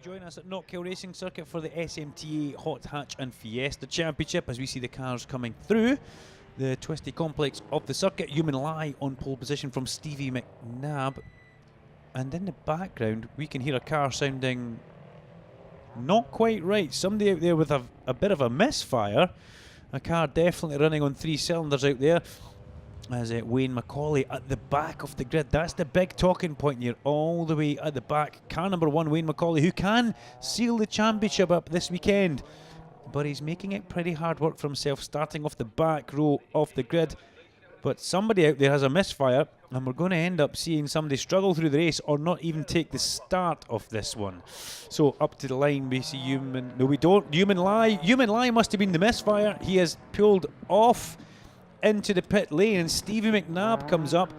Join us at Knockhill Racing Circuit for the SMTA Hot Hatch and Fiesta Championship as we see the cars coming through the twisty complex of the circuit. Human Lie on pole position from Stevie McNabb, and in the background we can hear a car sounding not quite right. Somebody out there with a bit of a misfire. A car definitely running on 3 cylinders out there. As Wayne Macaulay at the back of the grid. That's the big talking point here, all the way at the back. Car number 1, Wayne Macaulay, who can seal the championship up this weekend. But he's making it pretty hard work for himself, starting off the back row of the grid. But somebody out there has a misfire, and we're going to end up seeing somebody struggle through the race or not even take the start of this one. So up to the line we see Human... No, we don't. Human Lie. Human Lie must have been the misfire. He has pulled off into the pit lane, and Stevie McNabb comes up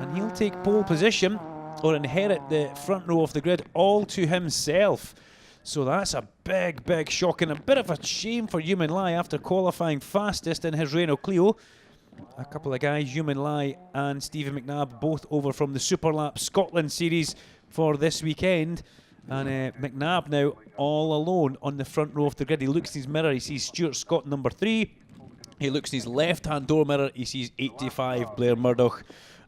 and he'll take pole position or inherit the front row of the grid all to himself. So that's a big shock and a bit of a shame for Human Lie after qualifying fastest in his Renault Clio. A couple of guys, Human Lie and Stevie McNabb, both over from the Superlap Scotland series for this weekend. And McNabb now all alone on the front row of the grid. He looks in his mirror, he sees Stuart Scott number 3. He looks in his left-hand door mirror, he sees 85 Blair Murdoch.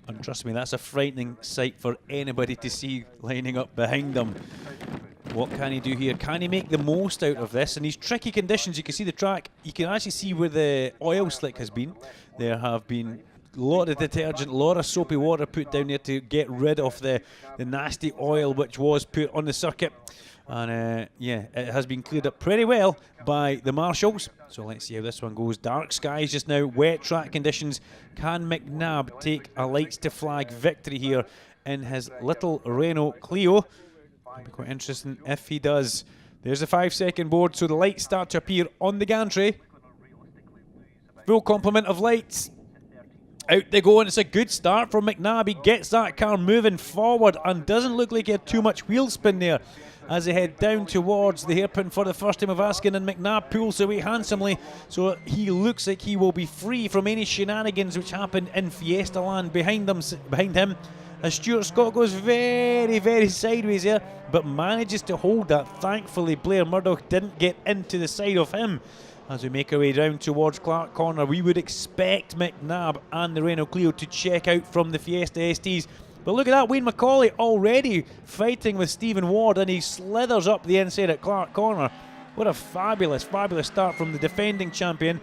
And trust me, that's a frightening sight for anybody to see lining up behind him. What can he do here? Can he make the most out of this? In these tricky conditions, you can see the track. You can actually see where the oil slick has been. There have been a lot of detergent, a lot of soapy water put down there to get rid of the nasty oil which was put on the circuit. And yeah, it has been cleared up pretty well by the marshals. So let's see how this one goes. Dark skies just now, wet track conditions. Can McNabb take a lights to flag victory here in his little Renault Clio? It'll be quite interesting if he does. There's the 5-second board, so the lights start to appear on the gantry. Full complement of lights. Out they go, and it's a good start from McNabb. He gets that car moving forward and doesn't look like he had too much wheel spin there as they head down towards the hairpin for the first time of asking, and McNabb pulls away handsomely, so he looks like he will be free from any shenanigans which happened in Fiesta land behind him, as Stuart Scott goes very sideways here, but manages to hold that. Thankfully Blair Murdoch didn't get into the side of him. As we make our way down towards Clark Corner, we would expect McNabb and the Renault Clio to check out from the Fiesta STs. But look at that, Wayne Macaulay already fighting with Stephen Ward, and he slithers up the inside at Clark Corner. What a fabulous start from the defending champion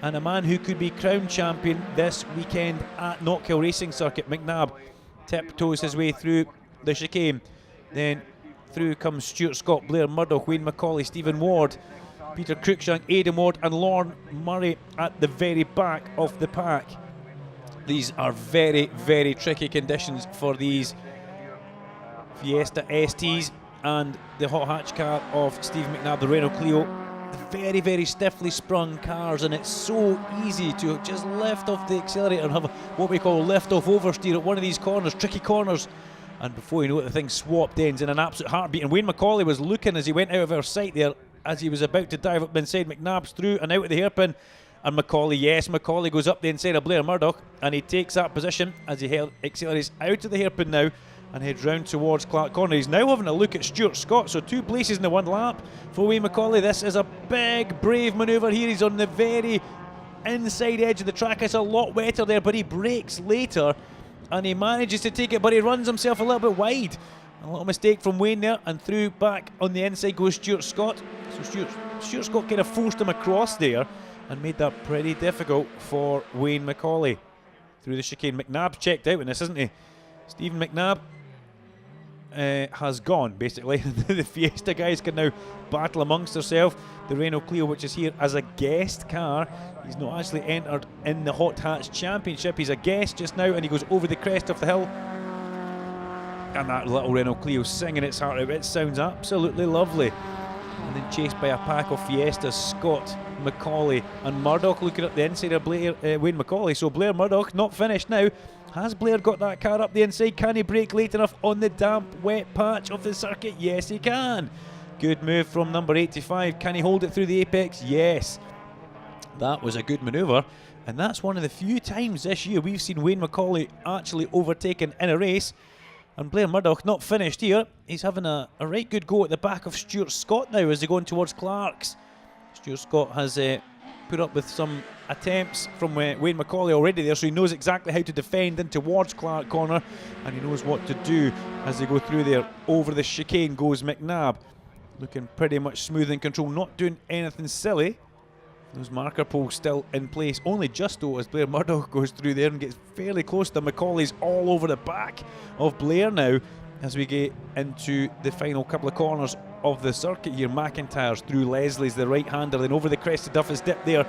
and a man who could be crowned champion this weekend at Knockhill Racing Circuit. McNabb tiptoes his way through the chicane. Then through comes Stuart Scott, Blair Murdoch, Wayne Macaulay, Stephen Ward, Peter Cruikshank, Aidan Ward and Lorne Murray at the very back of the pack. These are very tricky conditions for these Fiesta STs and the hot hatch car of Steve McNabb, the Renault Clio. Very stiffly sprung cars, and it's so easy to just lift off the accelerator and have what we call lift off oversteer at one of these corners, tricky corners. And before you know it, the thing swapped ends in an absolute heartbeat. And Wayne Macaulay was looking as he went out of our sight there, as he was about to dive up inside. McNabb's through and out of the hairpin. And Macaulay, yes, Macaulay goes up the inside of Blair Murdoch, and he takes that position as he accelerates out of the hairpin now and heads round towards Clark Corner. He's now having a look at Stuart Scott, so 2 places in the 1 lap for Wayne Macaulay. This is a big, brave manoeuvre here. He's on the very inside edge of the track. It's a lot wetter there, but he brakes later and he manages to take it, but he runs himself a little bit wide. A little mistake from Wayne there, and through back on the inside goes Stuart Scott. So Stuart Scott kind of forced him across there and made that pretty difficult for Wayne Macaulay. Through the chicane, McNabb's checked out in this, isn't he? Stephen McNabb has gone, basically. The Fiesta guys can now battle amongst themselves. The Renault Clio, which is here as a guest car, he's not actually entered in the Hot Hatch Championship. He's a guest just now, and he goes over the crest of the hill. And that little Renault Clio singing its heart out. It sounds absolutely lovely. And then chased by a pack of Fiestas, Scott, Macaulay and Murdoch looking at the inside of Wayne Macaulay. So Blair Murdoch not finished now. Has Blair got that car up the inside? Can he brake late enough on the damp, wet patch of the circuit? Yes, he can. Good move from number 85. Can he hold it through the apex? Yes. That was a good manoeuvre. And that's one of the few times this year we've seen Wayne Macaulay actually overtaken in a race. And Blair Murdoch not finished here. He's having a right good go at the back of Stuart Scott now as they're going towards Clark's. Stuart Scott has put up with some attempts from Wayne Macaulay already there, so he knows exactly how to defend in towards Clark corner, and he knows what to do as they go through there. Over the chicane goes McNabb, looking pretty much smooth in control, not doing anything silly. Those marker poles still in place, only just though as Blair Murdoch goes through there and gets fairly close to Macaulay's all over the back of Blair now as we get into the final couple of corners of the circuit here. McIntyre's through Leslie's, the right-hander, then over the crest of Duffus dip there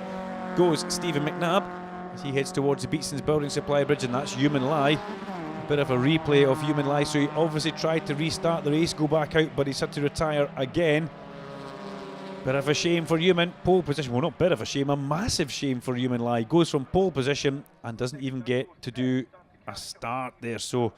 goes Stephen McNabb as he heads towards the Beatson's Building Supply Bridge, and that's Human Lie. A bit of a replay of Human Lie, so he obviously tried to restart the race, go back out, but he's had to retire again. Bit of a shame for Human. Pole position, well, not bit of a shame, a massive shame for Human Lie. Goes from pole position and doesn't even get to do a start there. So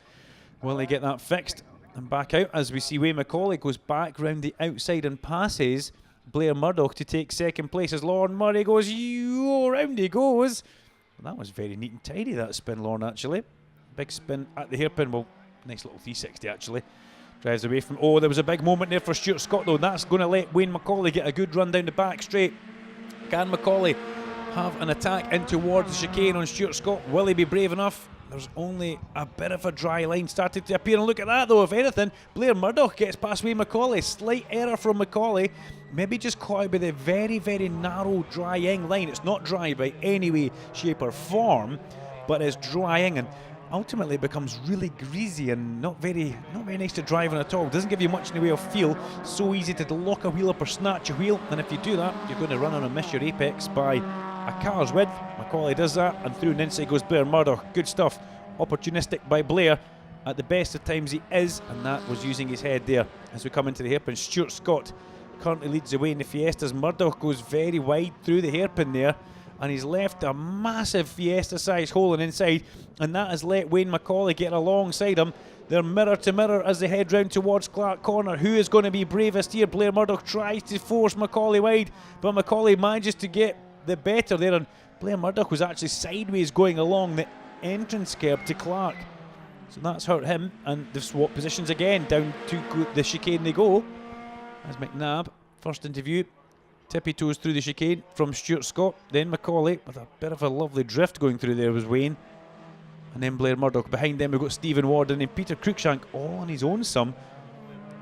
will they get that fixed and back out as we see Wayne Macaulay goes back round the outside and passes Blair Murdoch to take second place as Lorne Murray goes, round he goes. Well, that was very neat and tidy, that spin, Lorne, actually. Big spin at the hairpin, well, nice little 360 actually. Drives away from, oh, there was a big moment there for Stuart Scott though. That's going to let Wayne Macaulay get a good run down the back straight. Can Macaulay have an attack in towards the chicane on Stuart Scott? Will he be brave enough? There's only a bit of a dry line starting to appear, and look at that though, if anything, Blair Murdoch gets past Wayne Macaulay. Slight error from Macaulay, maybe just caught out by the very, very narrow drying line. It's not dry by any way, shape or form, but it's drying, and ultimately it becomes really greasy and not very nice to drive on at all. Doesn't give you much in the way of feel. So easy to lock a wheel up or snatch a wheel, and if you do that, you're going to run on and miss your apex by a car's width. Macaulay does that, and through and inside goes Blair Murdoch. Good stuff. Opportunistic by Blair. At the best of times he is, and that was using his head there as we come into the hairpin. Stuart Scott currently leads the way in the Fiestas. Murdoch goes very wide through the hairpin there, and he's left a massive Fiesta-sized hole on inside, and that has let Wayne Macaulay get alongside him. They're mirror to mirror as they head round towards Clark corner. Who is going to be bravest here? Blair Murdoch tries to force Macaulay wide, but Macaulay manages to get the better there, and Blair Murdoch was actually sideways going along the entrance curb to Clark, so that's hurt him, and they've swapped positions again. Down to the chicane they go as McNabb, first into view, tippy toes through the chicane from Stuart Scott, then Macaulay with a bit of a lovely drift going through there was Wayne, and then Blair Murdoch. Behind them we've got Stephen Warden and Peter Cruikshank all on his own some,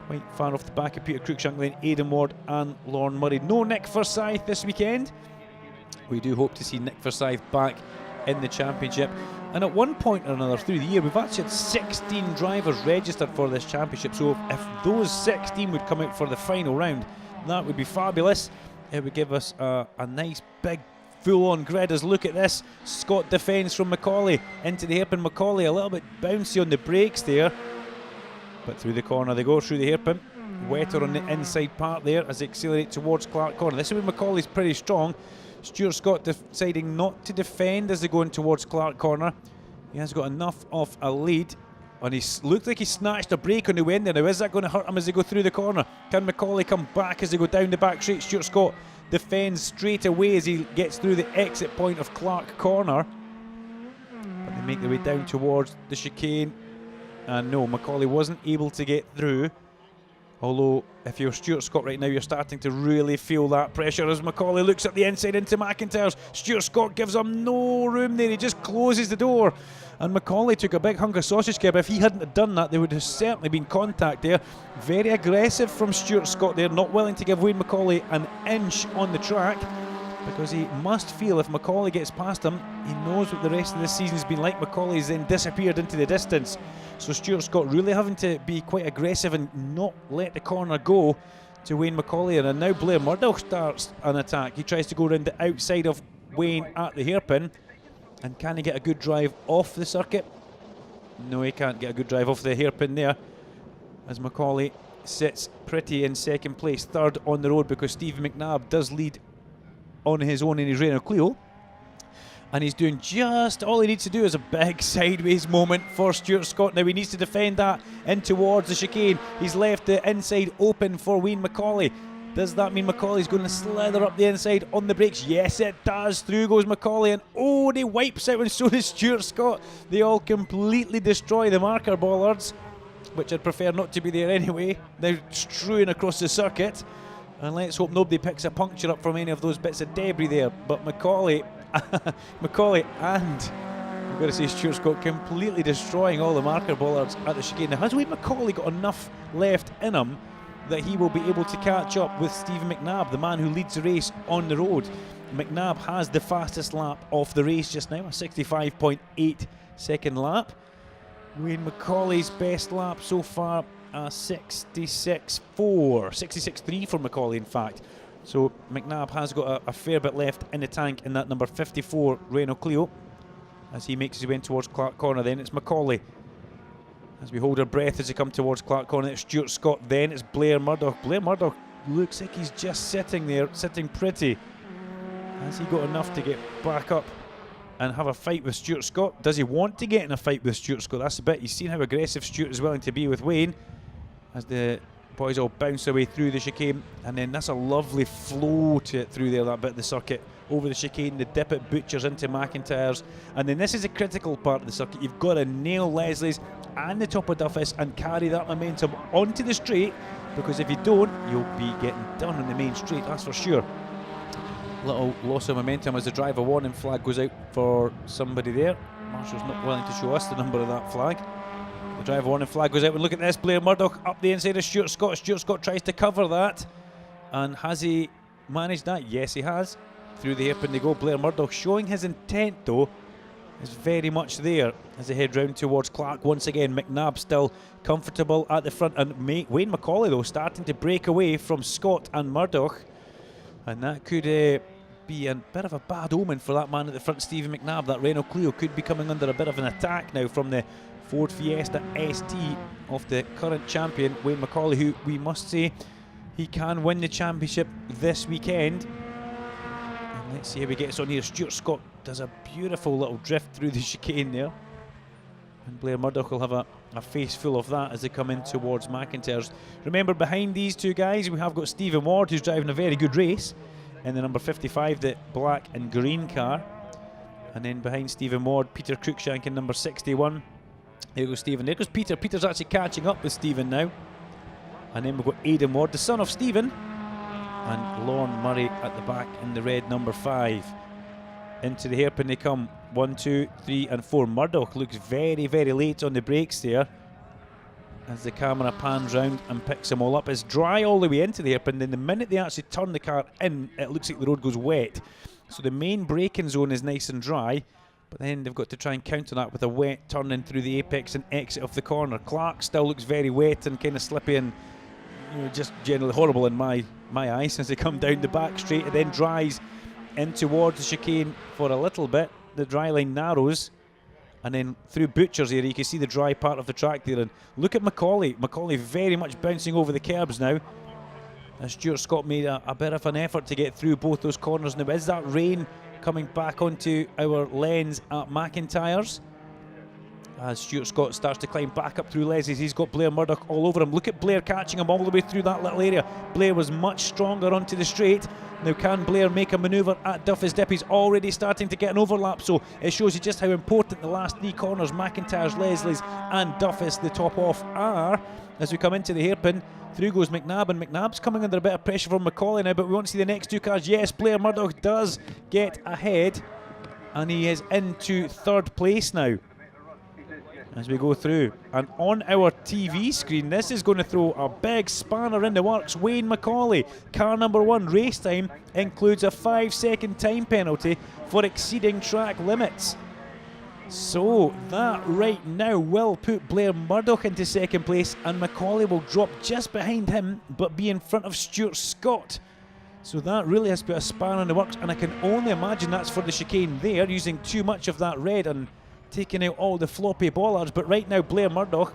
quite far off the back of Peter Cruikshank, then Aidan Ward and Lorne Murray. No Nick Forsyth this weekend. We do hope to see Nick Forsyth back in the championship, and at one point or another through the year we've actually had 16 drivers registered for this championship, so if those 16 would come out for the final round, that would be fabulous. It would give us a nice big full-on grid. As look at this, Scott defends from Macaulay into the hairpin. Macaulay a little bit bouncy on the brakes there, but through the corner they go, through the hairpin. Wetter on the inside part there as they accelerate towards Clark corner. This is where Macaulay's pretty strong. Stuart Scott deciding not to defend as they go in towards Clark corner. He has got enough of a lead, and he looked like he snatched a break on the way in there. Now is that going to hurt him as they go through the corner? Can Macaulay come back as they go down the back straight? Stuart Scott defends straight away as he gets through the exit point of Clark corner, but they make their way down towards the chicane, and no, Macaulay wasn't able to get through. Although, if you're Stuart Scott right now, you're starting to really feel that pressure as Macaulay looks at the inside into McIntyre's. Stuart Scott gives him no room there, he just closes the door. And Macaulay took a big hunk of sausage curb. If he hadn't have done that, there would have certainly been contact there. Very aggressive from Stuart Scott there, not willing to give Wayne Macaulay an inch on the track, because he must feel if Macaulay gets past him, he knows what the rest of the season's been like. Macaulay's then disappeared into the distance. So Stuart Scott really having to be quite aggressive and not let the corner go to Wayne Macaulay. And now Blair Murdoch starts an attack. He tries to go around the outside of Wayne at the hairpin. And can he get a good drive off the circuit? No, he can't get a good drive off the hairpin there, as Macaulay sits pretty in second place. Third on the road, because Stephen McNabb does lead on his own in his Renault Clio. And he's doing just all he needs to do is a big sideways moment for Stuart Scott. Now he needs to defend that in towards the chicane. He's left the inside open for Wayne Macaulay. Does that mean Macaulay's going to slither up the inside on the brakes? Yes, it does. Through goes Macaulay, and oh, he wipes out, and so does Stuart Scott. They all completely destroy the marker bollards. which I'd prefer not to be there anyway, now strewing across the circuit. And let's hope nobody picks a puncture up from any of those bits of debris there. But Macaulay, Macaulay and, I've got to say, Stuart Scott completely destroying all the marker bollards at the chicane. Now, has Wayne Macaulay got enough left in him that he will be able to catch up with Stephen McNabb, the man who leads the race on the road? McNabb has the fastest lap of the race just now, a 65.8 second lap. Wayne Macaulay's best lap so far, a 66.3 for Macaulay, in fact. So McNabb has got a fair bit left in the tank in that number 54 Renault Clio. As he makes his way in towards Clark Corner, then it's Macaulay. As we hold our breath as they come towards Clark Corner, it's Stuart Scott, then it's Blair Murdoch. Blair Murdoch looks like he's just sitting there, sitting pretty. Has he got enough to get back up and have a fight with Stuart Scott? Does he want to get in a fight with Stuart Scott? That's the bit. You've seen how aggressive Stuart is willing to be with Wayne as the boys all bounce away through the chicane. And then that's a lovely flow to it through there, that bit of the circuit. Over the chicane, the dip it butchers into McIntyre's. And then this is a critical part of the circuit. You've got to nail Leslie's and the top of Duffus and carry that momentum onto the straight, because if you don't, you'll be getting done on the main straight, that's for sure. Little loss of momentum as the driver warning flag goes out for somebody there. Marshall's not willing to show us the number of that flag. The driver warning flag goes out, and look at this, Blair Murdoch up the inside of Stuart Scott. Stuart Scott tries to cover that, and has he managed that? Yes, he has. Through the hairpin they go. Blair Murdoch showing his intent though is very much there as they head round towards Clark once again. McNabb still comfortable at the front, and Wayne Macaulay though starting to break away from Scott and Murdoch, and that could be a bit of a bad omen for that man at the front, Stephen McNabb. That Renault Clio could be coming under a bit of an attack now from the Ford Fiesta ST of the current champion Wayne Macaulay, who we must say he can win the championship this weekend. And let's see how he gets on here. Stuart Scott does a beautiful little drift through the chicane there, and Blair Murdoch will have a face full of that as they come in towards McIntyre's. Remember, behind these two guys we have got Stephen Ward, who's driving a very good race in the number 55, the black and green car. And then behind Stephen Ward, Peter Cruikshank in number 61. There goes Stephen. There goes Peter. Peter's actually catching up with Stephen now. And then we've got Aidan Ward, the son of Stephen, and Lorne Murray at the back in the red number 5. Into the hairpin they come. 1, 2, 3 and 4. Murdoch looks very, very late on the brakes there as the camera pans round and picks them all up. It's dry all the way into the hairpin. Then the minute they actually turn the car in, it looks like the road goes wet. So the main braking zone is nice and dry, but then they've got to try and counter that with a wet turn in through the apex and exit of the corner. Clark still looks very wet and kind of slippy, and just generally horrible in my eyes as they come down the back straight. It then dries in towards the chicane for a little bit. The dry line narrows, and then through Butchers here you can see the dry part of the track there. And look at Macaulay. Macaulay very much bouncing over the curbs now, as Stuart Scott made a bit of an effort to get through both those corners. Now is that rain coming back onto our lens at McIntyre's as Stuart Scott starts to climb back up through Leslie's? He's got Blair Murdoch all over him. Look at Blair catching him all the way through that little area. Blair was much stronger onto the straight. Now can Blair make a manoeuvre at Duffus Dip? He's already starting to get an overlap, so it shows you just how important the last 3 corners, McIntyre's, Leslie's and Duffus, the top off, are. As we come into the hairpin, through goes McNabb, and McNabb's coming under a bit of pressure from Macaulay now, but we want to see the next 2 cars. Yes, Blair Murdoch does get ahead, and he is into 3rd place now as we go through. And on our TV screen, this is going to throw a big spanner in the works. Wayne Macaulay, car number 1, race time includes a 5-second time penalty for exceeding track limits. So that right now will put Blair Murdoch into 2nd place, and Macaulay will drop just behind him but be in front of Stuart Scott. So that really has put a spanner in the works, and I can only imagine that's for the chicane there, using too much of that red and taking out all the floppy bollards. But right now Blair Murdoch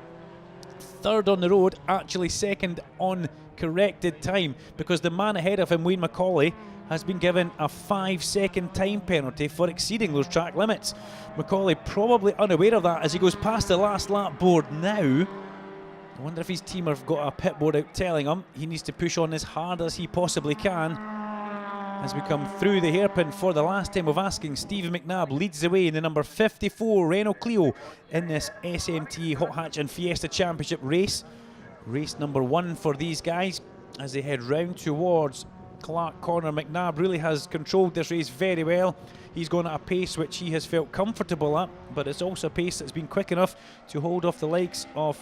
3rd on the road, actually 2nd on corrected time, because the man ahead of him, Wayne Macaulay, has been given a 5-second time penalty for exceeding those track limits. Macaulay probably unaware of that as he goes past the last lap board now. I wonder if his team have got a pit board out telling him he needs to push on as hard as he possibly can. as we come through the hairpin for the last time of asking. Stevie McNabb leads the way in the number 54 Renault Clio in this SMTA Hot Hatch and Fiesta Championship race. Race number 1 for these guys as they head round towards Clark Corner. McNabb really has controlled this race very well. He's gone at a pace which he has felt comfortable at, but it's also a pace that's been quick enough to hold off the likes of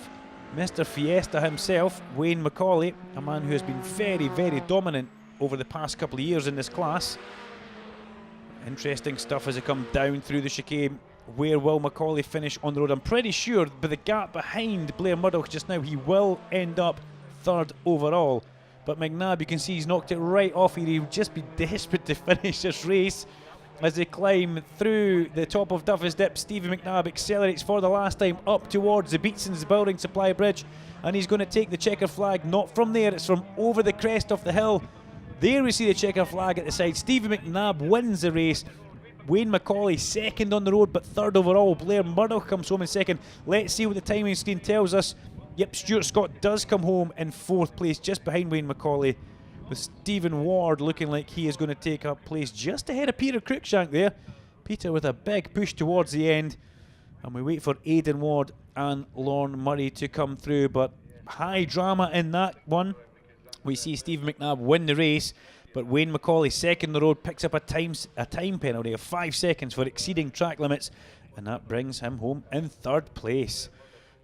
Mr. Fiesta himself, Wayne Macaulay, a man who has been very, very dominant over the past couple of years in this class. Interesting stuff as they come down through the chicane. Where will Macaulay finish on the road? I'm pretty sure by the gap behind Blair Murdoch just now, he will end up 3rd overall. But McNabb, you can see he's knocked it right off here. He would just be desperate to finish this race. As they climb through the top of Duffus Dip, Stevie McNabb accelerates for the last time up towards the Beatson's Building Supply Bridge, and he's going to take the checker flag, not from there, it's from over the crest of the hill. There we see the checker flag at the side. Stevie McNabb wins the race. Wayne Macaulay 2nd on the road, but 3rd overall. Blair Murdoch comes home in 2nd. Let's see what the timing screen tells us. Yep, Stuart Scott does come home in 4th place, just behind Wayne Macaulay, with Stephen Ward looking like he is going to take up place just ahead of Peter Cruikshank there. Peter with a big push towards the end. And we wait for Aidan Ward and Lorne Murray to come through, but high drama in that one. We see Stephen McNabb win the race, but Wayne Macaulay 2nd on the road picks up a time penalty of 5 seconds for exceeding track limits, and that brings him home in 3rd place.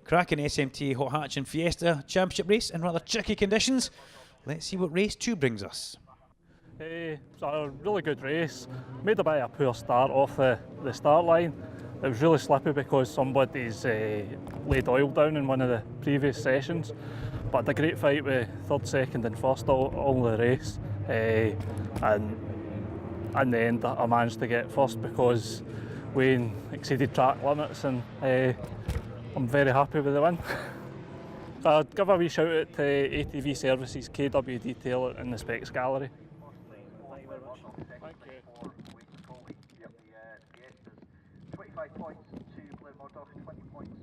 Cracking SMTA Hot Hatch and Fiesta Championship race in rather tricky conditions. Let's see what race 2 brings us. It's a really good race. Made a bit of a poor start off the start line. It was really slippy because somebody's laid oil down in one of the previous sessions. But a great fight with 3rd, 2nd and 1st all the race. And in the end I managed to get 1st because Wayne exceeded track limits, and I'm very happy with the win. I'd give a wee shout out to ATV Services, KW Detail in the Specs Gallery. Thank you. 25 points to Blair Murdoch, 20 points to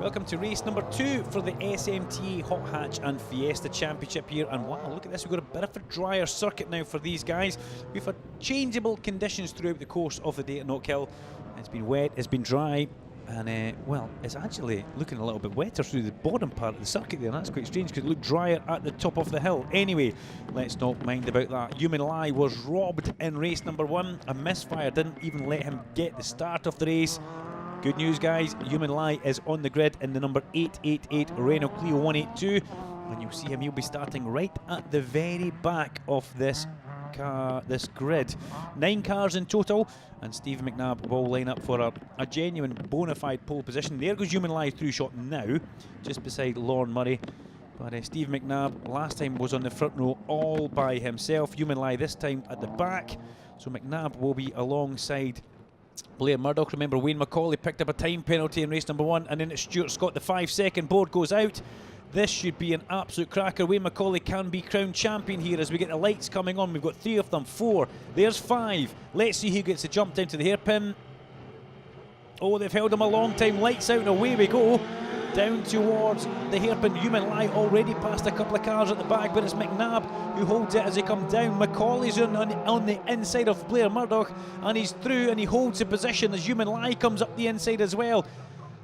Welcome to race number 2 for the SMTA Hot Hatch and Fiesta Championship here. And wow, look at this, we've got a bit of a drier circuit now for these guys. We've had changeable conditions throughout the course of the day at Knockhill. It's been wet, it's been dry, and well, it's actually looking a little bit wetter through the bottom part of the circuit there. And that's quite strange because it looked drier at the top of the hill. Anyway, let's not mind about that. Human Lie was robbed in race number 1. A misfire didn't even let him get the start of the race. Good news, guys, Human Lie is on the grid in the number 888 Renault Clio 182, and you'll see him, he'll be starting right at the very back of this grid. 9 cars in total, and Steve McNabb will line up for a genuine bona fide pole position. There goes Human Lie through shot now, just beside Lorne Murray. But Steve McNabb last time was on the front row all by himself. Human Lie this time at the back, so McNabb will be alongside Blair Murdoch. Remember, Wayne Macaulay picked up a time penalty in race number 1, and then it's Stuart Scott. The 5-second board goes out. This should be an absolute cracker. Wayne Macaulay can be crowned champion here as we get the lights coming on. We've got 3 of them, 4. There's 5. Let's see who gets the jump down to the hairpin. Oh, they've held him a long time. Lights out and away we go. Down towards the hairpin. Human Lie already passed a couple of cars at the back, but it's McNabb who holds it as they come down. Macaulay's on the inside of Blair Murdoch, and he's through and he holds the position as Human Lie comes up the inside as well.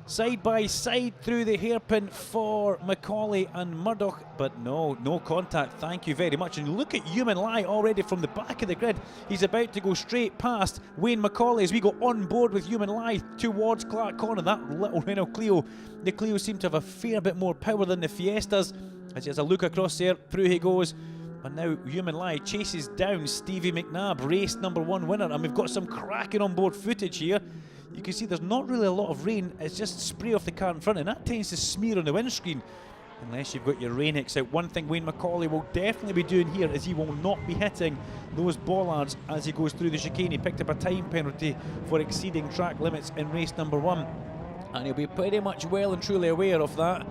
Side by side through the hairpin for Macaulay and Murdoch, but no contact, thank you very much. And look at Human Lie already from the back of the grid. He's about to go straight past Wayne Macaulay as we go on board with Human Lie towards Clark Corner. That little Renault Clio, the Clios seem to have a fair bit more power than the Fiestas. As he has a look across there, through he goes. And now Human Lie chases down Stevie McNabb, race number 1 winner. And we've got some cracking on board footage here. You can see there's not really a lot of rain, it's just spray off the car in front, and that tends to smear on the windscreen. unless you've got your Rainix out. One thing Wayne Macaulay will definitely be doing here is he will not be hitting those bollards as he goes through the chicane. He picked up a time penalty for exceeding track limits in race number 1, and he'll be pretty much well and truly aware of that.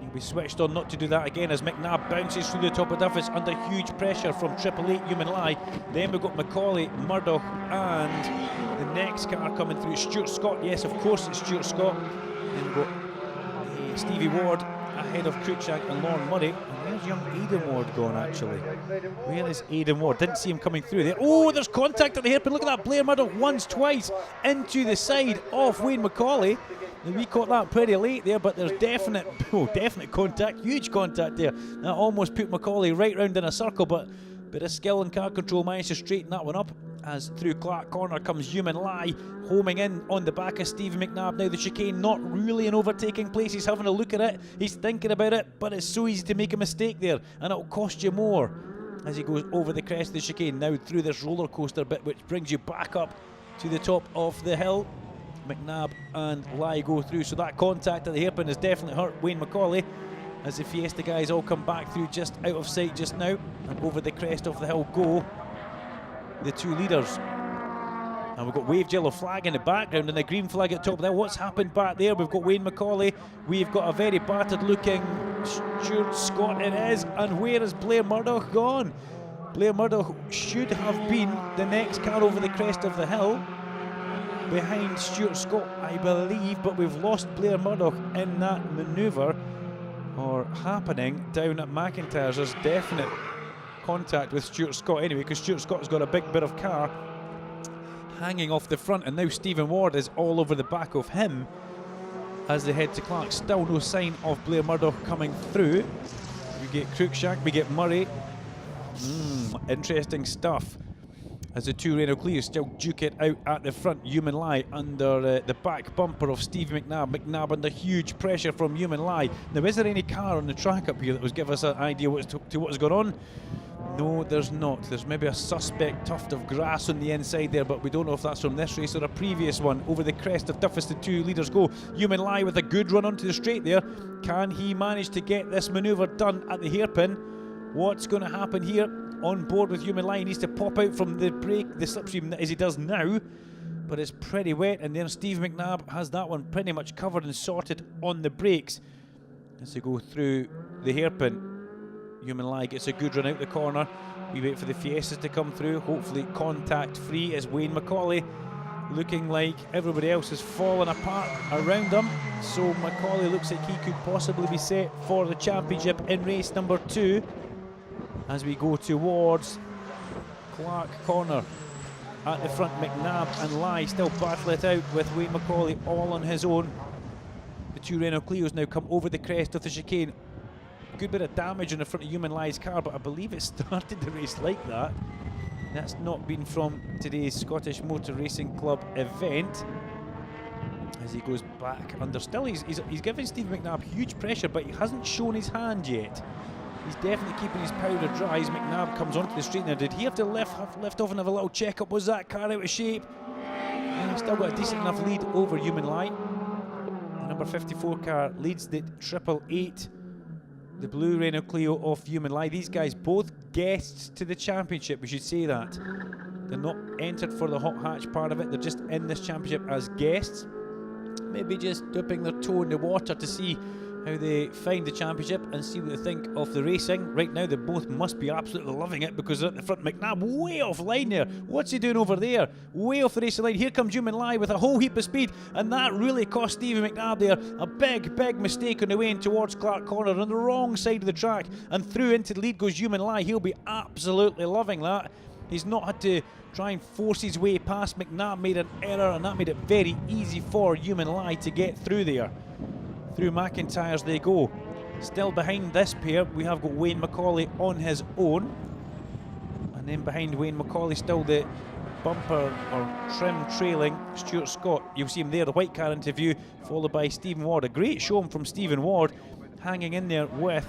He'll be switched on not to do that again as McNabb bounces through the top of Duffus under huge pressure from 888 Human Lie. Then we've got Macaulay, Murdoch, and the next car coming through, Stuart Scott. Yes, of course it's Stuart Scott. Then we've got Stevie Ward ahead of Cruikshank and Lauren Murray. And where's young Aidan Ward gone, actually? Where is Aidan Ward? Didn't see him coming through there. Oh, there's contact at the hairpin. Look at that. Blair Murdoch once, twice into the side of Wayne Macaulay. And we caught that pretty late there, but there's definite contact, huge contact there. That almost put Macaulay right round in a circle, but a bit of skill and car control managed to straighten that one up. As through Clark Corner comes Human Lie, homing in on the back of Stevie McNabb. Now the chicane not really an overtaking place. He's having a look at it, he's thinking about it, but it's so easy to make a mistake there, and it'll cost you more as he goes over the crest of the chicane. Now through this roller coaster bit, which brings you back up to the top of the hill. McNabb and Lie go through, so that contact at the hairpin has definitely hurt Wayne Macaulay as the Fiesta guys all come back through just out of sight just now, and over the crest of the hill go the two leaders. And we've got waved yellow flag in the background and a green flag at the top there. What's happened back there? We've got Wayne Macaulay, we've got a very battered looking Stuart Scott it is, and where is Blair Murdoch gone? Blair Murdoch should have been the next car over the crest of the hill behind Stuart Scott, I believe, but we've lost Blair Murdoch in that manoeuvre, or happening down at McIntyre's. There's definite contact with Stuart Scott anyway, because Stuart Scott's got a big bit of car hanging off the front, and now Stephen Ward is all over the back of him as they head to Clark. Still no sign of Blair Murdoch coming through. We get Cruikshank, we get Murray. Interesting stuff as the two Renault Clios still duke it out at the front. Human Lie under the back bumper of Stevie McNabb. McNabb under huge pressure from Human Lie. Now, is there any car on the track up here that would give us an idea to what's going on? No, there's not. There's maybe a suspect tuft of grass on the inside there, but we don't know if that's from this race or a previous one. Over the crest of Duffus, the two leaders go. Human Lie with a good run onto the straight there. Can he manage to get this manoeuvre done at the hairpin? What's going to happen here? On board with Human Lie, he needs to pop out from the brake, the slipstream, as he does now, but it's pretty wet, and then Steve McNabb has that one pretty much covered and sorted on the brakes as they go through the hairpin. Human Lie gets a good run out the corner. We wait for the Fiestas to come through, hopefully contact free, as Wayne Macaulay looking like everybody else is falling apart around him. So Macaulay looks like he could possibly be set for the championship in race number 2 as we go towards Clark Corner. At the front, McNabb and Lie still battle it out with Wayne Macaulay all on his own. The two Renault Clios now come over the crest of the chicane. Good bit of damage on the front of Human Lie's car, but I believe it started the race like that. That's not been from today's Scottish Motor Racing Club event. As he goes back under, still he's giving Steve McNabb huge pressure, but he hasn't shown his hand yet. He's definitely keeping his powder dry as McNabb comes onto the straight now. Did he have to lift off and have a little check-up? Was that car out of shape? And he's still got a decent enough lead over Human Lie. The number 54 car leads the 888. The blue Renault Clio of Human Lie. These guys both guests to the championship, we should say that. They're not entered for the hot hatch part of it, they're just in this championship as guests. Maybe just dipping their toe in the water to see how they find the championship and see what they think of the racing. Right now they both must be absolutely loving it because they're at the front. McNabb way off line there. What's he doing over there? Way off the racing line. Here comes Human Lie with a whole heap of speed, and that really cost Stevie McNabb there a big mistake on the way in towards Clark Corner on the wrong side of the track, and through into the lead goes Human Lie. He'll be absolutely loving that. He's not had to try and force his way past. McNabb made an error, and that made it very easy for Human Lie to get through there. Through McIntyre's they go. Still behind this pair, we have got Wayne Macaulay on his own. And then behind Wayne Macaulay, still the bumper or trim trailing Stuart Scott. You'll see him there, the white car into view, followed by Stephen Ward. A great show from Stephen Ward, hanging in there with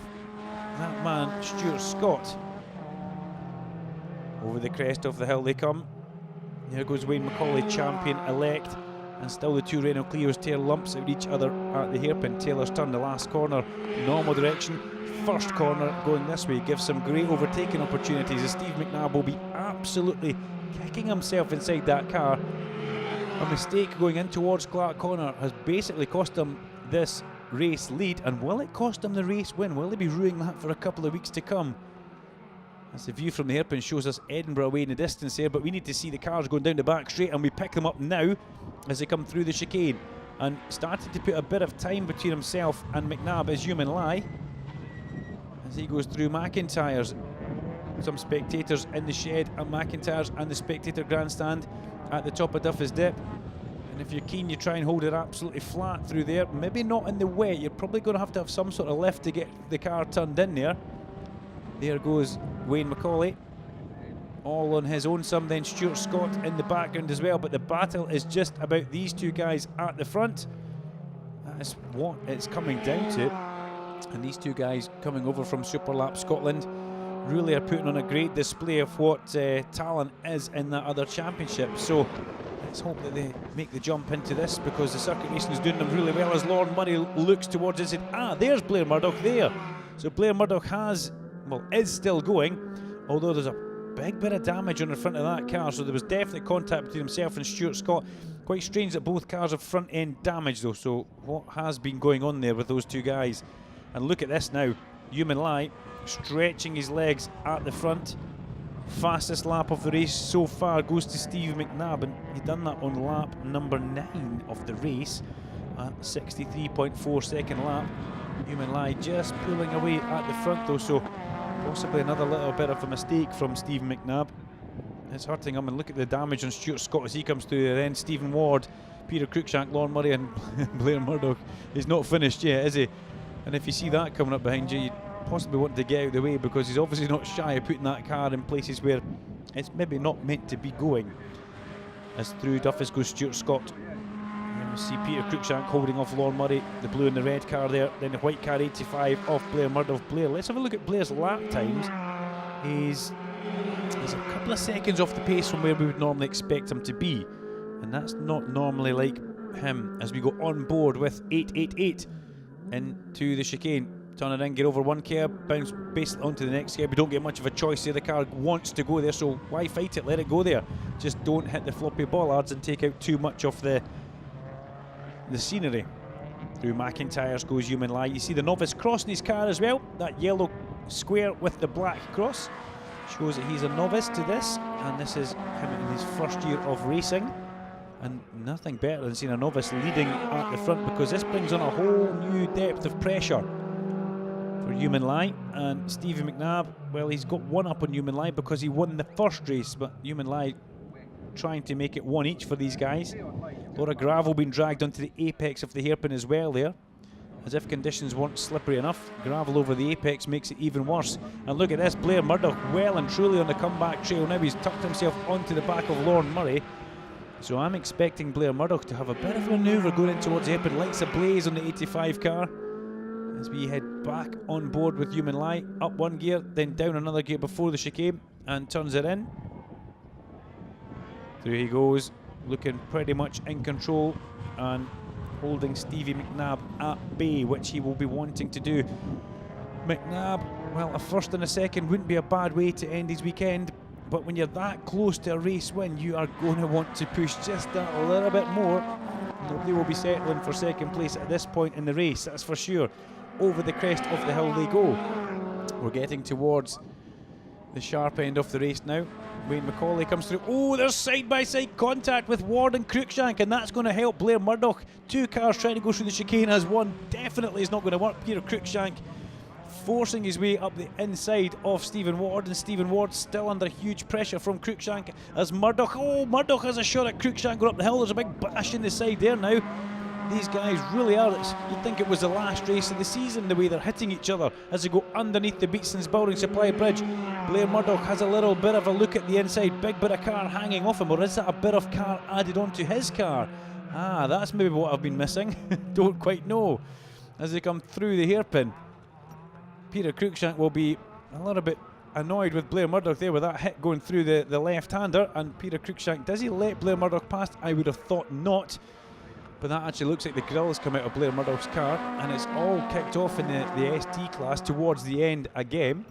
that man, Stuart Scott. Over the crest of the hill they come. There goes Wayne Macaulay, champion-elect. And still the two Renault Clio's tail lumps at each other at the hairpin. Taylor's turn the last corner, normal direction. First corner going this way gives some great overtaking opportunities as Steve McNabb will be absolutely kicking himself inside that car. A mistake going in towards Clark Corner has basically cost him this race lead, and will it cost him the race win? Will he be ruining that for a couple of weeks to come? As the view from the hairpin shows us Edinburgh away in the distance here, but we need to see the cars going down the back straight, and we pick them up now as they come through the chicane. And started to put a bit of time between himself and McNabb is Human Lie as he goes through McIntyre's. Some spectators in the shed at McIntyre's and the spectator grandstand at the top of Duffy's Dip. And if you're keen, you try and hold it absolutely flat through there. Maybe not in the wet. You're probably going to have some sort of lift to get the car turned in there. There goes Wayne Macaulay, all on his own some, then Stuart Scott in the background as well, but the battle is just about these two guys at the front. That is what it's coming down to. And these two guys coming over from Superlap Scotland really are putting on a great display of what talent is in that other championship. So let's hope that they make the jump into this, because the circuit racing is doing them really well as Lorne Murray looks towards it. There's Blair Murdoch there. So Blair Murdoch is still going, although there's a big bit of damage on the front of that car, so there was definitely contact between himself and Stuart Scott. Quite strange that both cars have front end damage though, so what has been going on there with those two guys? And look at this now, Human Lie stretching his legs at the front. Fastest lap of the race so far goes to Steve McNabb, and he done that on lap number 9 of the race at 63.4 second lap. Human Lie just pulling away at the front though, so possibly another little bit of a mistake from Stephen McNabb. It's hurting him, and look at the damage on Stuart Scott as he comes through there. Then Stephen Ward, Peter Cruikshank, Lorne Murray and Blair Murdoch is not finished yet, is he? And if you see that coming up behind you, you possibly want to get out of the way, because he's obviously not shy of putting that car in places where it's maybe not meant to be going. As through Duffus goes Stuart Scott. And we see Peter Cruikshank holding off Lorne Murray, the blue and the red car there, then the white car 85 off Blair Murdoch. Blair, let's have a look at Blair's lap times. He's a couple of seconds off the pace from where we would normally expect him to be, and that's not normally like him. As we go on board with 888 into the chicane, turn it in, get over one curb, bounce basically onto the next curb. We don't get much of a choice here. The car wants to go there, so why fight it? Let it go there. Just don't hit the floppy bollards and take out too much of the scenery. Through McIntyre's goes Human Lie. You see the novice crossing his car as well. That yellow square with the black cross shows that he's a novice to this, and this is him in his first year of racing. And nothing better than seeing a novice leading at the front, because this brings on a whole new depth of pressure for Human Lie. And Stevie McNabb, well, he's got one up on Human Lie because he won the first race, but Human Lie trying to make it one each for these guys. A lot of gravel being dragged onto the apex of the hairpin as well there. As if conditions weren't slippery enough, gravel over the apex makes it even worse. And look at this, Blair Murdoch well and truly on the comeback trail now. He's tucked himself onto the back of Lorne Murray. So I'm expecting Blair Murdoch to have a bit of a manoeuvre going in towards the hairpin. Lights ablaze on the 85 car as we head back on board with Human Lie. Up one gear, then down another gear before the chicane, and turns it in. Through he goes, looking pretty much in control and holding Stevie McNabb at bay, which he will be wanting to do. McNabb, well, a first and a second wouldn't be a bad way to end his weekend, but when you're that close to a race win, you are going to want to push just that a little bit more. Nobody will be settling for second place at this point in the race, that's for sure. Over the crest of the hill they go. We're getting towards the sharp end of the race now. Wayne Macaulay comes through. Oh, there's side-by-side contact with Ward and Cruikshank, and that's going to help Blair Murdoch. Two cars trying to go through the chicane as one definitely is not going to work. Peter Cruikshank forcing his way up the inside of Stephen Ward, and Stephen Ward still under huge pressure from Cruikshank as Murdoch. Oh, Murdoch has a shot at Cruikshank going up the hill. There's a big bash in the side there now. These guys really are. You'd think it was the last race of the season, the way they're hitting each other as they go underneath the Beatson's Building Supply Bridge. Blair Murdoch has a little bit of a look at the inside. Big bit of car hanging off him, or is that a bit of car added onto his car? Ah, that's maybe what I've been missing. Don't quite know. As they come through the hairpin, Peter Cruikshank will be a little bit annoyed with Blair Murdoch there with that hit going through the left-hander. And Peter Cruikshank, does he let Blair Murdoch past? I would have thought not. But that actually looks like the grill has come out of Blair Murdoch's car, and it's all kicked off in the ST class towards the end again.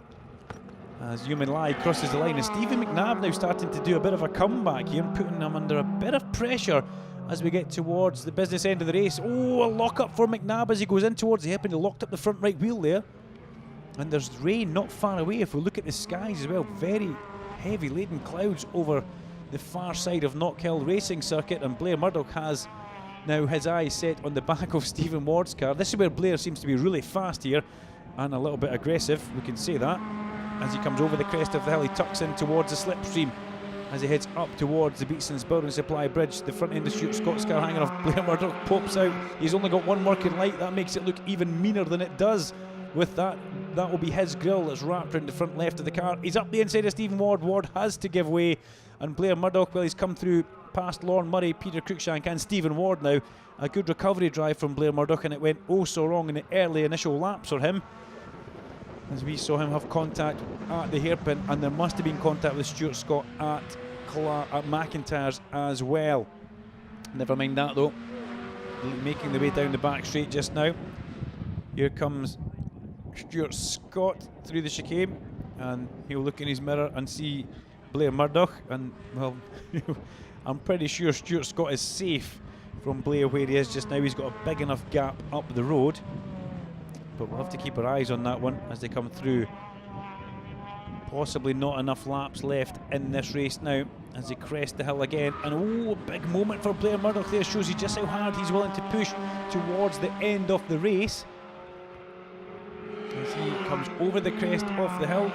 As Human Lie crosses the line, and Stevie McNabb now starting to do a bit of a comeback here, putting him under a bit of pressure as we get towards the business end of the race. Oh, a lock up for McNabb as he goes in towards the hip, and he locked up the front right wheel there. And there's rain not far away if we look at the skies as well. Very heavy laden clouds over the far side of Knockhill Racing Circuit, and Blair Murdoch has now his eyes set on the back of Stephen Ward's car. This is where Blair seems to be really fast here and a little bit aggressive, we can say that. As he comes over the crest of the hill, he tucks in towards the slipstream as he heads up towards the Beatson's Building Supply Bridge. The front end of Stuart Scott's car hanging off Blair Murdoch pops out. He's only got one working light. That makes it look even meaner than it does. With that will be his grille that's wrapped around the front left of the car. He's up the inside of Stephen Ward. Ward has to give way, and Blair Murdoch, well, he's come through past Lorne Murray, Peter Cruikshank and Stephen Ward now. A good recovery drive from Blair Murdoch, and it went oh so wrong in the early initial laps for him, as we saw him have contact at the hairpin, and there must have been contact with Stuart Scott at McIntyre's as well. Never mind that though. Making the way down the back straight just now. Here comes Stuart Scott through the chicane, and he'll look in his mirror and see Blair Murdoch, and well, I'm pretty sure Stuart Scott is safe from Blair where he is just now. He's got a big enough gap up the road, but we'll have to keep our eyes on that one as they come through. Possibly not enough laps left in this race now as they crest the hill again, and oh, a big moment for Blair Murdoch there. Shows you just how hard he's willing to push towards the end of the race as he comes over the crest of the hill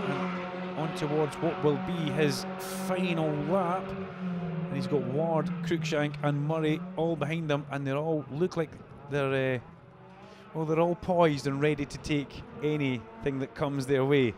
and on towards what will be his final lap. And he's got Ward, Cruikshank and Murray all behind him, and they all look like they're all poised and ready to take anything that comes their way.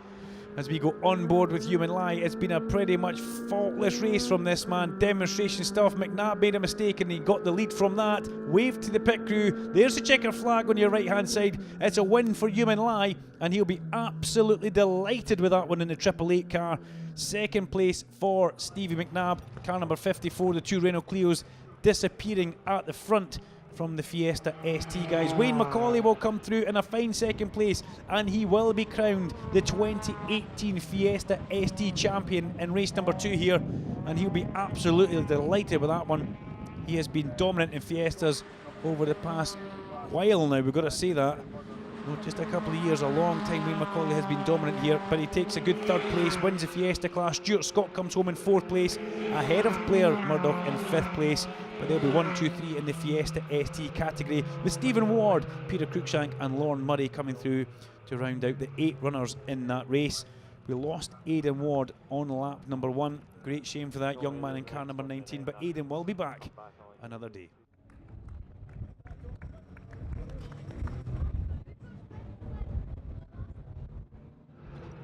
As we go on board with Human Lie, it's been a pretty much faultless race from this man. Demonstration stuff. McNabb made a mistake and he got the lead from that. Wave to the pit crew. There's the checker flag on your right hand side. It's a win for Human Lie, and he'll be absolutely delighted with that one in the 888 car. Second place for Stevie McNabb, car number 54, the two Renault Clios disappearing at the front from the Fiesta ST guys. Wayne Macaulay will come through in a fine second place, and he will be crowned the 2018 Fiesta ST champion in race number 2 here, and he'll be absolutely delighted with that one. He has been dominant in Fiestas over the past while now, we've got to say that. Not just a couple of years, a long time Wayne Macaulay has been dominant here, but he takes a good third place, wins the Fiesta class. Stuart Scott comes home in 4th place, ahead of Blair Murdoch in 5th place, but there'll be 1, 2, 3 in the Fiesta ST category, with Stephen Ward, Peter Cruikshank and Lorne Murray coming through to round out the 8 runners in that race. We lost Aidan Ward on lap number 1. Great shame for that young man in car number 19, but Aidan will be back another day.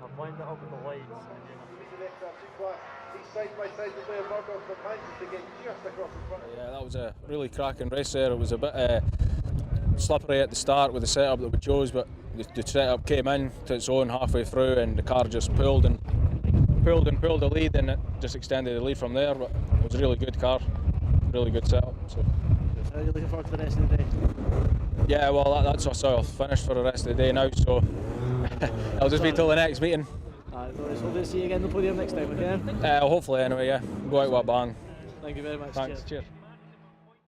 I've lined it up with the lights. Yeah, that was a really cracking race there. It was a bit slippery at the start with the setup that we chose, but the setup came in to its own halfway through, and the car just pulled the lead, and it just extended the lead from there. But it was a really good car, really good setup. So. Are you looking forward to the rest of the day? Yeah, well that's us all finished for the rest of the day now, so I'll just wait till the next meeting. We'll see you again on the podium next time, okay? Hopefully anyway, yeah. Go out with a bang. Thank you very much. Thanks, cheers.